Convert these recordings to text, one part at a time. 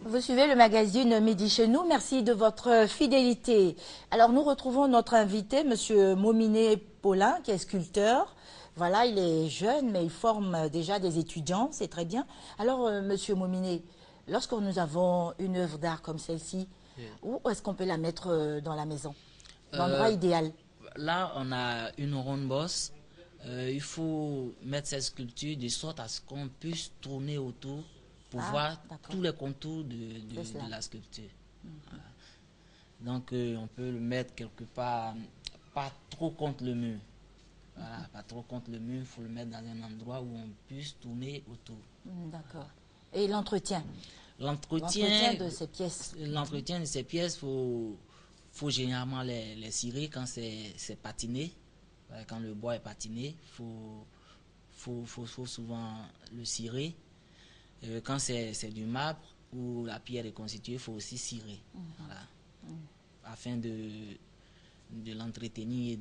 Vous suivez le magazine Midi chez nous. Merci de votre fidélité. Alors, nous retrouvons notre invité, Monsieur Mominé Paulin, qui est sculpteur. Voilà, il est jeune, mais il forme déjà des étudiants, c'est très bien. Alors, Monsieur Mominé, lorsque nous avons une œuvre d'art comme celle-ci, Oui. où est-ce qu'on peut la mettre dans la maison? L'endroit Euh, idéal? Là, on a une ronde bosse. Il faut mettre cette sculpture de sorte à ce qu'on puisse tourner autour pour Ah, voir d'accord. tous les contours C'est cela. de la sculpture. Voilà. Donc, on peut le mettre quelque part, pas trop contre le mur. Voilà, pas trop contre le mur. Il faut le mettre dans un endroit où on puisse tourner autour. D'accord. Et l'entretien? L'entretien L'entretien, de ces pièces. l'entretien de ces pièces, faut généralement les cirer quand c'est patiné. Quand le bois est patiné, faut souvent le cirer. Quand c'est du marbre ou la pierre est constituée, il faut aussi cirer. Voilà. Afin de l'entretenir et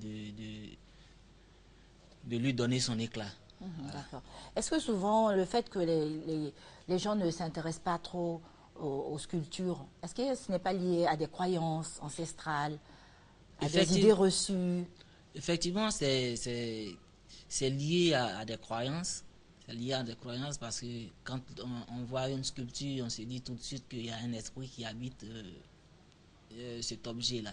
de lui donner son éclat. Voilà. D'accord. Est-ce que souvent le fait que les gens ne s'intéressent pas trop aux sculptures, est-ce que ce n'est pas lié à des croyances ancestrales, à des idées Effective- reçues? Effectivement, c'est lié à des croyances. C'est lié à des croyances parce que quand on voit une sculpture, on se dit tout de suite qu'il y a un esprit qui habite cet objet-là.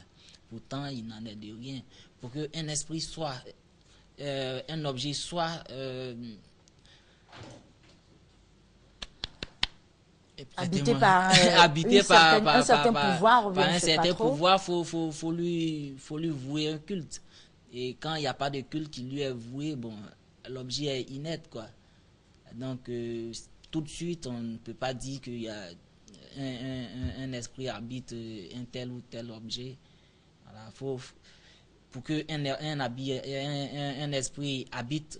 Pourtant, il n'en est de rien. Pour qu'un esprit soit, un objet soit Habité pratiquement par habité un certain pouvoir, ou par bien je un ne sais pas certain trop. pouvoir, faut lui vouer un culte. Et quand il n'y a pas de culte qui lui est voué, bon, l'objet est inerte, quoi. Donc, tout de suite, on ne peut pas dire qu'il y a un esprit habite un tel ou tel objet. Voilà, pour que un esprit habite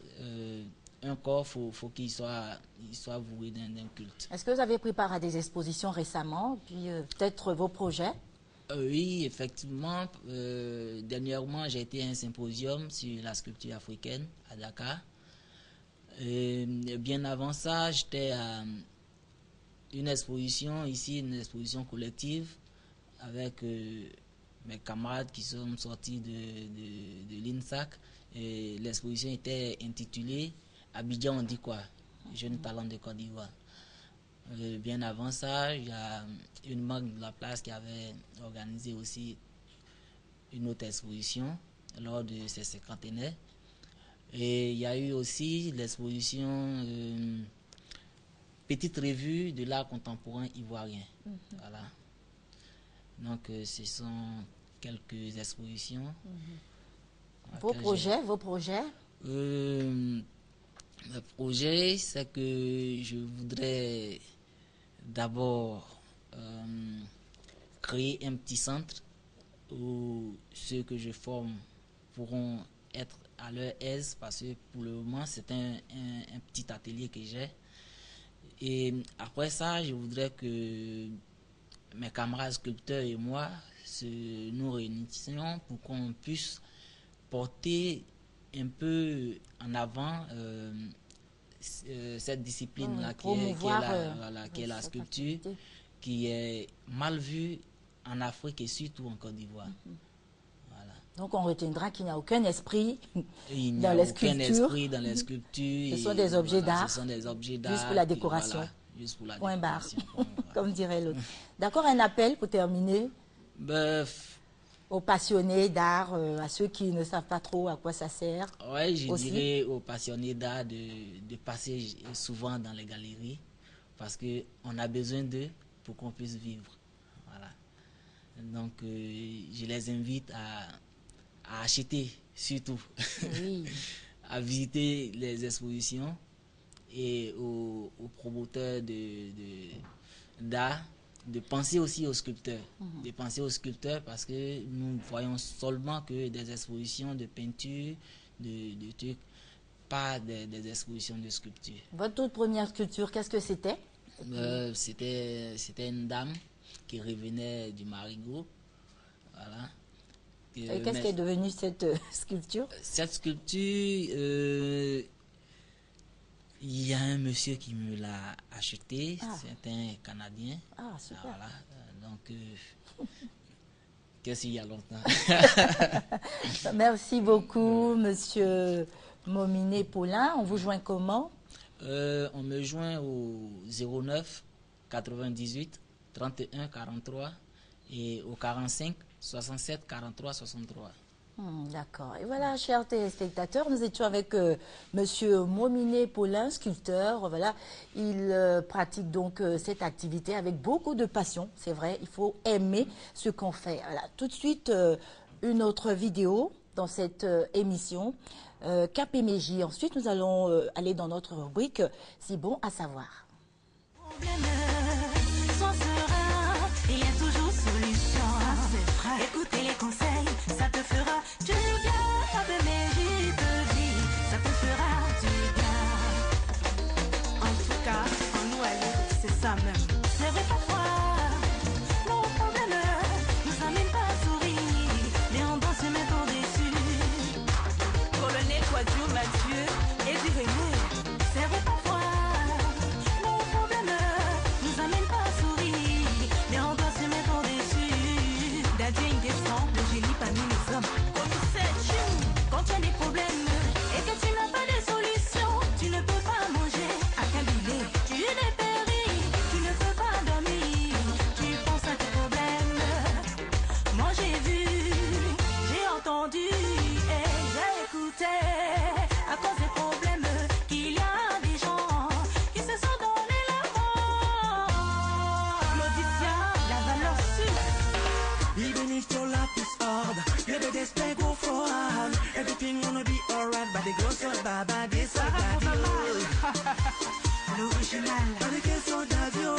un corps, faut il soit voué d'un culte. Est-ce que vous avez pris part à des expositions récemment, puis peut-être vos projets? Oui, effectivement. Dernièrement, j'ai été à un symposium sur la sculpture africaine à Dakar. Et bien avant ça, j'étais à une exposition ici, une exposition collective avec mes camarades qui sont sortis de l'INSAC. Et l'exposition était intitulée Abidjan, on dit quoi? Jeune talent de Côte d'Ivoire. Bien avant ça, il y a une marque de la place qui avait organisé aussi une autre exposition lors de ses cinquantenaires. Et il y a eu aussi l'exposition Petite revue de l'art contemporain ivoirien. Voilà. Donc, ce sont quelques expositions. Vos projets? Euh, le projet, c'est que je voudrais d'abord créer un petit centre où ceux que je forme pourront être à leur aise parce que pour le moment c'est un petit atelier que j'ai. Et après ça, je voudrais que mes camarades sculpteurs et moi nous réunissions pour qu'on puisse porter un peu en avant cette discipline-là Promouvoir qui est la cette sculpture, activité. qui est mal vue en Afrique et surtout en Côte d'Ivoire. Voilà. Donc on retiendra qu'il n'y a aucun esprit Et il n'y dans a les aucun sculptures. esprit dans les sculptures. Ce sont Et des objets voilà, d'art, ce sont des objets juste pour d'art. la décoration. Voilà, juste pour la Point barre, décoration. Voilà. comme dirait l'autre. D'accord, un appel pour terminer Ben, aux passionnés d'art, à ceux qui ne savent pas trop à quoi ça sert. ouais, je Aussi. dirais aux passionnés d'art de passer souvent dans les galeries parce qu'on a besoin d'eux pour qu'on puisse vivre. Voilà. Donc, je les invite à acheter surtout, Oui. à visiter les expositions et aux promoteurs d'art de penser aussi aux sculpteurs. De penser aux sculpteurs parce que nous voyons seulement que des expositions de peinture, de trucs, pas des expositions de sculpture. Votre toute première sculpture, qu'est-ce que c'était? C'était une dame qui revenait du Marigot. Voilà. Et qu'est-ce qui est devenu cette sculpture? Cette sculpture, Il y a un monsieur qui me l'a acheté, Ah. c'est un Canadien. Ah, super. Voilà, donc, qu'est-ce qu'il y a longtemps. Merci beaucoup, monsieur Mominé Paulin. On vous joint comment? On me joint au 09 98 31 43 et au 45 67 43 63. D'accord. Et voilà, chers téléspectateurs, nous étions avec monsieur Mominé Paulin, sculpteur. Voilà, il pratique donc cette activité avec beaucoup de passion. C'est vrai, il faut aimer ce qu'on fait. Voilà, tout de suite, une autre vidéo dans cette émission, KPMJ. Ensuite, nous allons aller dans notre rubrique Si bon à savoir. Sois serein, il y a toujours solution. Écoutez les conseils, ça te fera du bien. KPMJ te dit, ça te fera du bien. En tout cas, en nous aller, c'est ça même. C'est vrai parfois, nos problèmes nous amènent pas à sourire, mais on doit se mettre au-dessus. Colonel Quadio, Mathieu et Diréné, c'est vrai parfois, nos problèmes nous amènent pas à sourire, mais on doit se mettre au-dessus. Daddy indécent, le génie parmi les hommes. Comme c'est quand tu as des problèmes et que tu n'as pas de solution, tu ne peux pas manger à cabinet, tu dépéris, tu ne peux pas dormir, tu penses à tes problèmes. Moi j'ai vu, j'ai entendu et j'ai écouté, à cause des problèmes qu'il y a des gens qui se sont donné la mort. Claudicia, la valeur sûre. Even if your life is hard, you better stay go forward. Everything gonna be alright, by the grace of Baba, this is L'original. by the grace of Dadio.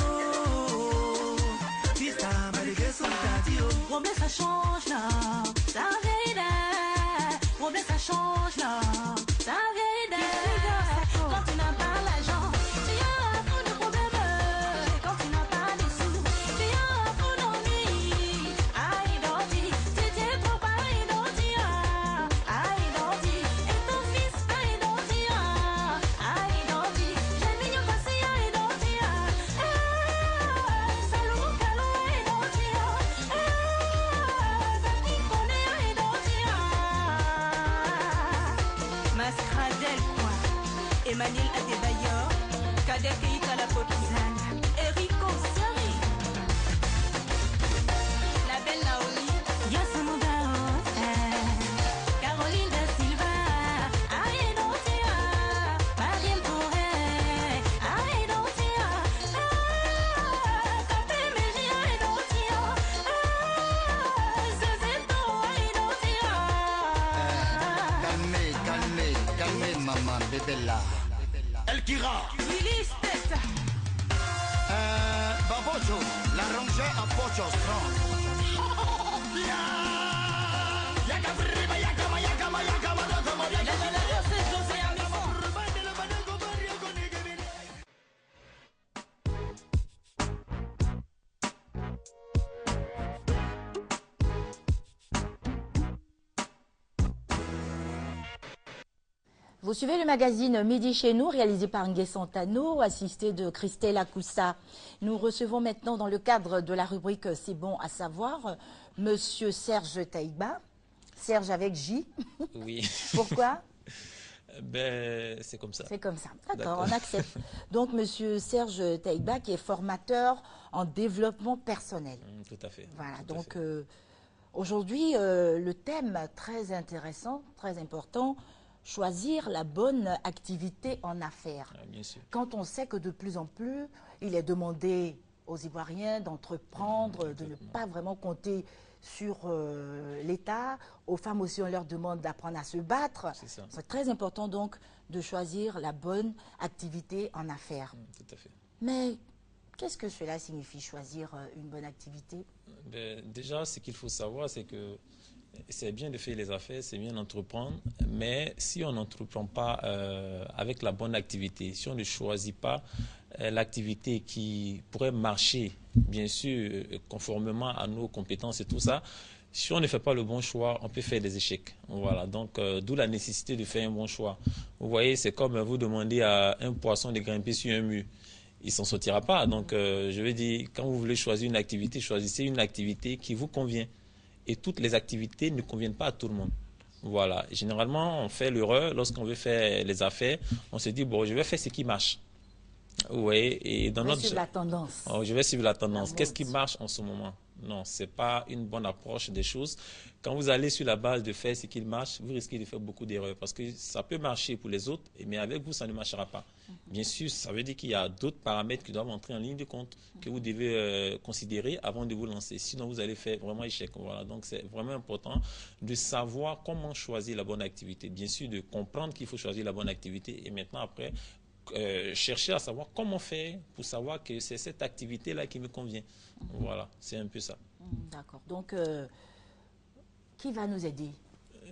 This time, by the grace of Dadio. Problème ça change là, ça vient. Problème ça change là, ça vient. Quand tu n'as pas l'argent, tu as trop de problèmes. Quand tu n'as pas les sous, tu as trop d'ennuis. Aïe d'ordi, tu t'es trop aïe d'ordi. Aïe d'ordi, et ton fils aïe d'ordi. Aïe d'ordi, j'ai mignon passé aïe d'ordi. Salou calou aïe d'ordi. Mascradel quoi, Emmanuel Adebayor, Kader Keita la coquisane, Erico Seri, la belle Naomi, Yasamudao, Caroline da Silva, Aïdotia, Mariam Touré, Aïdotia, KPMJ Aïdotia, Zezeto Aïdotia. Calmez, calmez, calmez, maman, bébé là. El Kira, Willy Stett, Babocho, la rongée à Pocho Strong. la génération c'est José Amisson. Vous suivez le magazine Midi chez nous, réalisé par Ngué Santano, assisté de Christelle Akoussa. Nous recevons maintenant, dans le cadre de la rubrique C'est bon à savoir, monsieur Serge Taïba. Serge avec J. Oui, Pourquoi? ben, c'est comme ça. C'est comme ça. D'accord, D'accord. on accepte. Donc, monsieur Serge Taïba, qui est formateur en développement personnel. Tout à fait. Voilà, tout à donc fait. aujourd'hui, le thème très intéressant, très important, choisir la bonne activité en affaires. Ah, bien sûr. Quand on sait que de plus en plus, il est demandé aux Ivoiriens d'entreprendre, de ne pas vraiment compter sur l'État. Aux femmes aussi, on leur demande d'apprendre à se battre. C'est ça. C'est très important donc de choisir la bonne activité en affaires. Tout à fait. Mais qu'est-ce que cela signifie, choisir une bonne activité? Ben, déjà, ce qu'il faut savoir, c'est que c'est bien de faire les affaires, c'est bien d'entreprendre, mais si on n'entreprend pas avec la bonne activité, si on ne choisit pas l'activité qui pourrait marcher, bien sûr, conformément à nos compétences et tout ça, Si on ne fait pas le bon choix, on peut faire des échecs. Voilà, donc d'où la nécessité de faire un bon choix. Vous voyez, c'est comme vous demandez à un poisson de grimper sur un mur. Il s'en sortira pas. Donc, je veux dire, quand vous voulez choisir une activité, choisissez une activité qui vous convient. Et toutes les activités ne conviennent pas à tout le monde. Voilà. Généralement, on fait l'erreur lorsqu'on veut faire les affaires. On se dit, bon, je vais faire ce qui marche. Vous voyez, et dans notre... suivre la tendance. Oh, je vais suivre la tendance. Qu'est-ce qui marche en ce moment? Non, ce n'est pas une bonne approche des choses. Quand vous allez sur la base de faire ce qui marche, vous risquez de faire beaucoup d'erreurs parce que ça peut marcher pour les autres, mais avec vous, ça ne marchera pas. Bien sûr, ça veut dire qu'il y a d'autres paramètres qui doivent entrer en ligne de compte que vous devez considérer avant de vous lancer. Sinon, vous allez faire vraiment échec. Voilà. Donc, c'est vraiment important de savoir comment choisir la bonne activité. Bien sûr, de comprendre qu'il faut choisir la bonne activité et maintenant, après, chercher à savoir comment faire pour savoir que c'est cette activité-là qui me convient. Voilà, c'est un peu ça. D'accord. Donc, qui va nous aider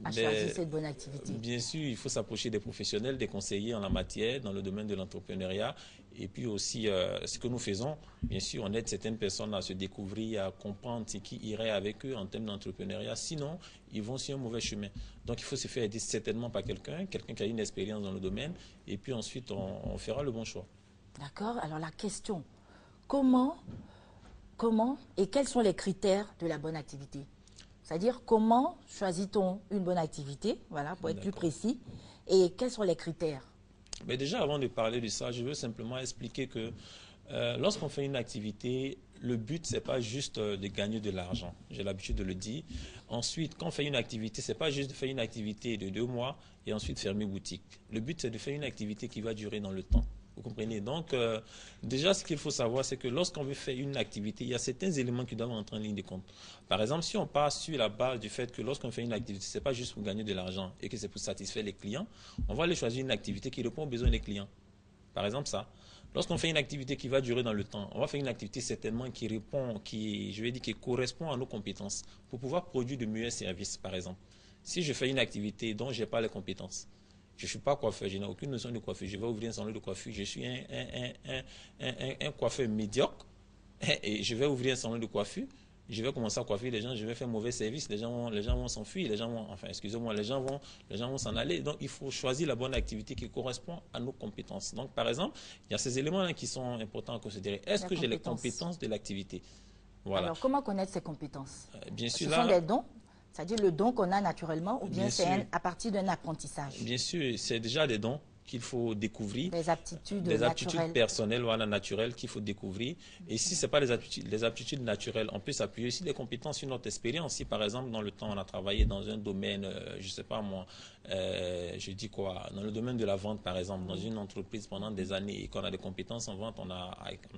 à choisir cette bonne activité? Bien sûr, il faut s'approcher des professionnels, des conseillers en la matière, dans le domaine de l'entrepreneuriat. Et puis aussi, ce que nous faisons, bien sûr, on aide certaines personnes à se découvrir, à comprendre ce qui irait avec eux en termes d'entrepreneuriat. Sinon, ils vont sur un mauvais chemin. Donc, il faut se faire aider certainement par quelqu'un qui a une expérience dans le domaine. Et puis ensuite, on fera le bon choix. D'accord. Alors, la question, comment et quels sont les critères de la bonne activité? C'est-à-dire, comment choisit-on une bonne activité, voilà, pour être plus précis, et quels sont les critères? Mais déjà, avant de parler de ça, je veux simplement expliquer que lorsqu'on fait une activité, le but, ce n'est pas juste de gagner de l'argent. J'ai l'habitude de le dire. Ensuite, quand on fait une activité, ce n'est pas juste de faire une activité de 2 mois et ensuite fermer boutique. Le but, c'est de faire une activité qui va durer dans le temps. Vous comprenez? Donc, déjà, ce qu'il faut savoir, c'est que lorsqu'on veut faire une activité, il y a certains éléments qui doivent entrer en ligne de compte. Par exemple, si on part sur la base du fait que lorsqu'on fait une activité, ce n'est pas juste pour gagner de l'argent et que c'est pour satisfaire les clients, on va aller choisir une activité qui répond aux besoins des clients. Par exemple, ça. Lorsqu'on fait une activité qui va durer dans le temps, on va faire une activité certainement qui répond, qui correspond à nos compétences pour pouvoir produire de meilleurs services, par exemple. Si je fais une activité dont je n'ai pas les compétences, je ne suis pas coiffeur, je n'ai aucune notion de coiffure. Je vais ouvrir un salon de coiffure. Je suis un coiffeur médiocre et je vais ouvrir un salon de coiffure. Je vais commencer à coiffer les gens, je vais faire mauvais service. Les gens vont s'enfuir, les gens vont s'en aller. Donc, il faut choisir la bonne activité qui correspond à nos compétences. Donc, par exemple, il y a ces éléments-là qui sont importants à considérer. Est-ce que j'ai les compétences de l'activité? Voilà. Alors, comment connaître ces compétences? Bien sûr, ce sont des dons? C'est-à-dire le don qu'on a naturellement ou bien c'est à partir d'un apprentissage? Bien sûr, c'est déjà des dons qu'il faut découvrir. Des aptitudes personnelles, voilà, naturelles qu'il faut découvrir. Et si ce n'est pas les aptitudes naturelles, on peut s'appuyer sur des compétences, sur notre expérience. Si par exemple, dans le temps, on a travaillé dans un domaine, je ne sais pas moi, je dis quoi, dans le domaine de la vente par exemple, dans une entreprise pendant des années et qu'on a des compétences en vente, on a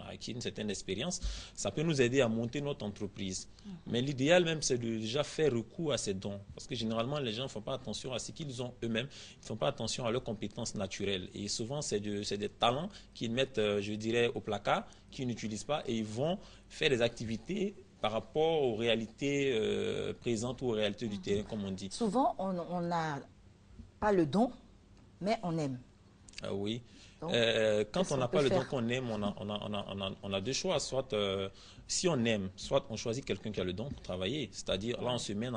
acquis une certaine expérience, ça peut nous aider à monter notre entreprise. Mais l'idéal même, c'est de déjà faire recours à ces dons. Parce que généralement, les gens ne font pas attention à ce qu'ils ont eux-mêmes, ils ne font pas attention à leurs compétences naturelles. Et souvent, c'est des talents qu'ils mettent, je dirais, au placard, qu'ils n'utilisent pas et ils vont faire des activités par rapport aux réalités présentes ou aux réalités du terrain, comme on dit. Souvent, on n'a pas le don, mais on aime. Oui. Donc, quand on n'a pas le don qu'on aime, on a deux choix. Soit, si on aime, soit on choisit quelqu'un qui a le don pour travailler. C'est-à-dire, là, on se met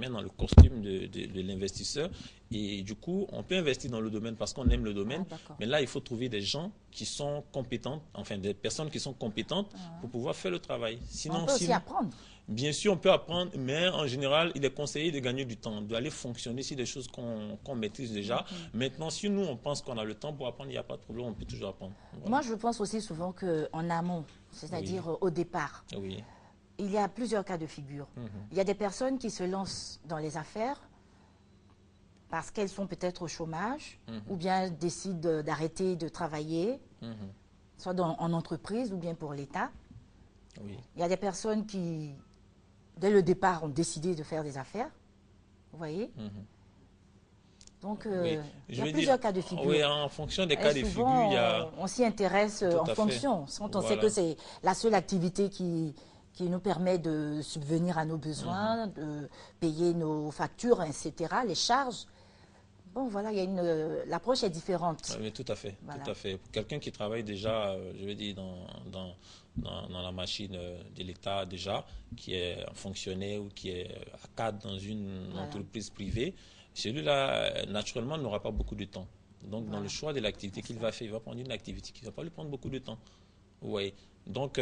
dans le costume de l'investisseur et du coup, on peut investir dans le domaine parce qu'on aime le domaine. Mais là, il faut trouver des gens qui sont compétents, enfin des personnes qui sont compétentes pour pouvoir faire le travail. Sinon, on peut aussi apprendre. Bien sûr, on peut apprendre, mais en général, il est conseillé de gagner du temps, d'aller fonctionner sur des choses qu'on maîtrise déjà. Maintenant, si nous, on pense qu'on a le temps pour apprendre, il n'y a pas de problème, on peut toujours apprendre. Voilà. Moi, je pense aussi souvent qu'en amont, c'est-à-dire au départ, il y a plusieurs cas de figure. Il y a des personnes qui se lancent dans les affaires parce qu'elles sont peut-être au chômage ou bien décident d'arrêter de travailler, soit en entreprise ou bien pour l'État. Il y a des personnes qui, dès le départ, ont décidé de faire des affaires. Vous voyez? Donc, il y a plusieurs cas de figure. Oui, en fonction des cas de figure, il y a... On s'y intéresse en fonction. Quand on sait que c'est la seule activité qui nous permet de subvenir à nos besoins, de payer nos factures, etc., les charges. Bon, voilà, l'approche est différente. Oui, tout à fait, tout à fait. Pour quelqu'un qui travaille déjà, je veux dire, dans la machine de l'État déjà, qui est un fonctionnaire ou qui est à cadre dans une entreprise privée, celui-là, naturellement, n'aura pas beaucoup de temps. Donc, dans le choix de l'activité qu'il va faire, il va prendre une activité qui ne va pas lui prendre beaucoup de temps. Oui. Donc,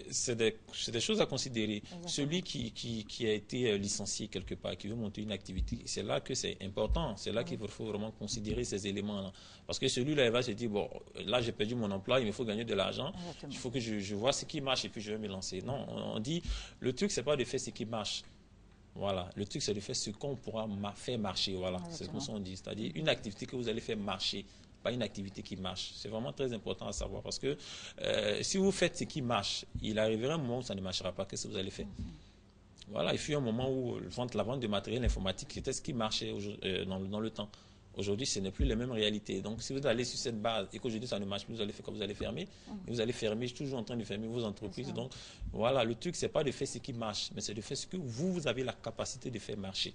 c'est des choses à considérer. Exactement. Celui qui a été licencié quelque part, qui veut monter une activité, c'est là que c'est important. C'est là qu'il faut vraiment considérer ces éléments-là. Parce que celui-là, il va se dire, bon, là, j'ai perdu mon emploi, il me faut gagner de l'argent. Il faut que je vois ce qui marche et puis je vais me lancer. Non, on dit, le truc, c'est pas de faire ce qui marche. Voilà, le truc, c'est de faire ce qu'on pourra faire marcher. Voilà, c'est comme ça on dit. C'est-à-dire une activité que vous allez faire marcher, pas une activité qui marche. C'est vraiment très important à savoir parce que si vous faites ce qui marche, il arrivera un moment où ça ne marchera pas. Qu'est-ce que vous allez faire? Voilà, il fut un moment où la vente de matériel informatique, c'était ce qui marchait dans le temps. Aujourd'hui, ce n'est plus les mêmes réalités. Donc, si vous allez sur cette base et qu'aujourd'hui ça ne marche plus, vous allez faire quoi? Vous allez fermer. Et vous allez fermer, toujours en train de fermer vos entreprises. Donc, voilà, le truc, c'est pas de faire ce qui marche, mais c'est de faire ce que vous avez la capacité de faire marcher.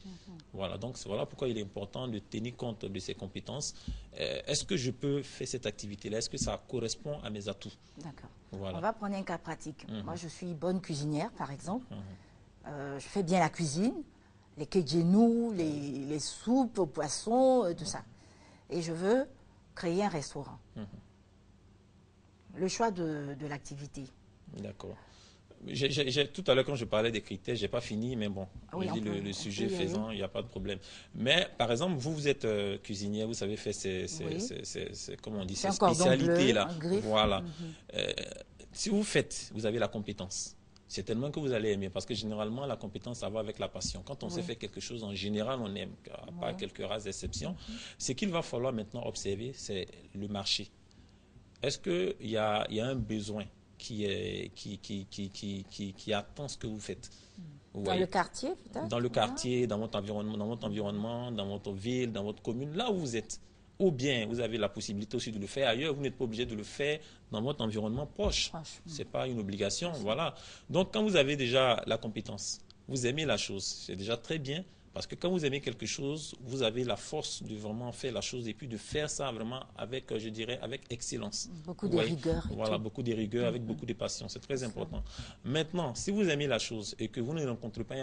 Voilà, donc voilà pourquoi il est important de tenir compte de ces compétences. Est-ce que je peux faire cette activité-là? Est-ce que ça correspond à mes atouts? D'accord. Voilà. On va prendre un cas pratique. Moi, je suis bonne cuisinière, par exemple. Je fais bien la cuisine. Les kedjenou, les soupes aux poissons, tout ça. Et je veux créer un restaurant. Le choix de l'activité. D'accord. Tout à l'heure, quand je parlais des critères, je n'ai pas fini, mais bon, le sujet faisant, il n'y a pas de problème. Mais, par exemple, vous êtes cuisinière, vous savez faire comment on dit, ces spécialités-là. Voilà. Si vous faites, vous avez la compétence. C'est tellement que vous allez aimer, parce que généralement, la compétence, ça va avec la passion. Quand on sait faire quelque chose, en général, on aime, à part quelques rares exceptions. Ce qu'il va falloir maintenant observer, c'est le marché. Est-ce qu'il y a un besoin qui attend ce que vous faites? Dans le quartier, peut-être? Dans le quartier, dans votre environnement, dans votre ville, dans votre commune, là où vous êtes. Ou bien vous avez la possibilité aussi de le faire ailleurs, vous n'êtes pas obligé de le faire dans votre environnement proche. Ce n'est pas une obligation, voilà. Donc quand vous avez déjà la compétence, vous aimez la chose, c'est déjà très bien, parce que quand vous aimez quelque chose, vous avez la force de vraiment faire la chose et puis de faire ça vraiment avec, je dirais, avec excellence. Beaucoup de rigueur. Voilà, beaucoup de rigueur, avec beaucoup de passion, c'est très important. Maintenant, si vous aimez la chose et que vous ne rencontrez pas un